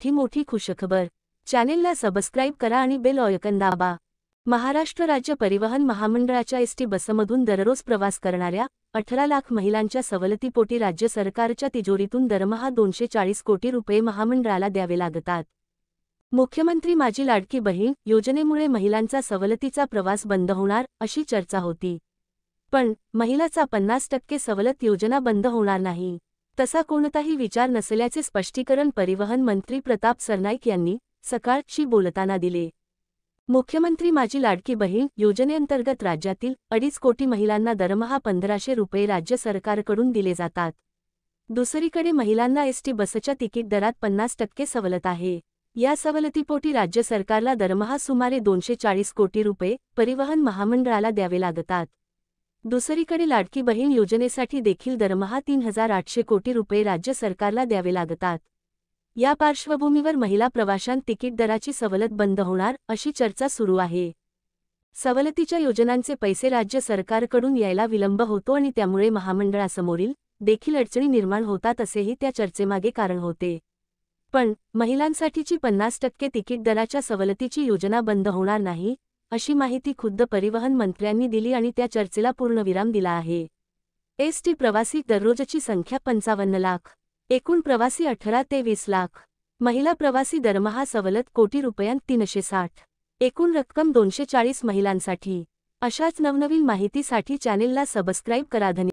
ही मोठी खुशखबर। चॅनेलला सबस्क्राईब करा आणि बेल आयकॉन दाबा। महाराष्ट्र राज्य परिवहन महामंडळाच्या एसटी बसमधून दररोज प्रवास करणाऱ्या 18 लाख महिलांच्या सवलतीपोटी राज्य सरकारच्या तिजोरीतून दरमहा 240 कोटी रुपये महामंडळाला द्यावे लागतात। मुख्यमंत्री माझी लाडकी बहीण योजनेमुळे महिलांचा सवलतीचा प्रवास बंद होणार अशी चर्चा होती। पण महिलाचा 50% सवलत योजना बंद होणार नाही, तसा कोणताही विचार नसल्याचे स्पष्टीकरण परिवहन मंत्री प्रताप सरनाईक यांनी सकाळची बोलताना दिले। मुख्यमंत्री माझी लाडकी बहीण योजनेअंतर्गत राज्यातील 2.5 कोटी महिलांना दरमहा 1500 रुपये राज्य सरकारकडून दिले जातात। दुसरीकडे महिलांना एसटी बसच्या तिकीट दरात 50% सवलत आहे। या सवलतीपोटी राज्य सरकारला दरमहा सुमारे 240 कोटी रुपये परिवहन महामंडळाला द्यावे लागतात। दुसरीकडे लाडकी बहीण योजनेसाठी देखील दरमहा 3800 कोटी रुपये राज्य सरकारला द्यावे लागतात। या पार्श्वभूमीवर महिला प्रवाशांत तिकीट दराची सवलत बंद होणार अशी चर्चा सुरू आहे। सवलतीच्या योजनांचे पैसे राज्य सरकारकडून यायला विलंब होतो आणि त्यामुळे महामंडळासमोरील देखील अडचणी निर्माण होतात असेही त्या चर्चेमागे कारण होते। पण महिलांसाठीची 50% तिकीट दराच्या सवलतीची योजना बंद होणार नाही अशी माहिती खुद्द परिवहन मंत्र्यांनी दिली आणि त्या चर्चेला पूर्णविराम दिला आहे। एसटी प्रवासी दररोजची संख्या 55 लाख, एकूण प्रवासी 18 ते 20 लाख, महिला प्रवासी दरमहा सवलत कोटी रुपयांत 360, एकूण रक्कम 240 महिलांसाठी। अशाच नवनवीन माहितीसाठी चॅनेलला सबस्क्राईब करा।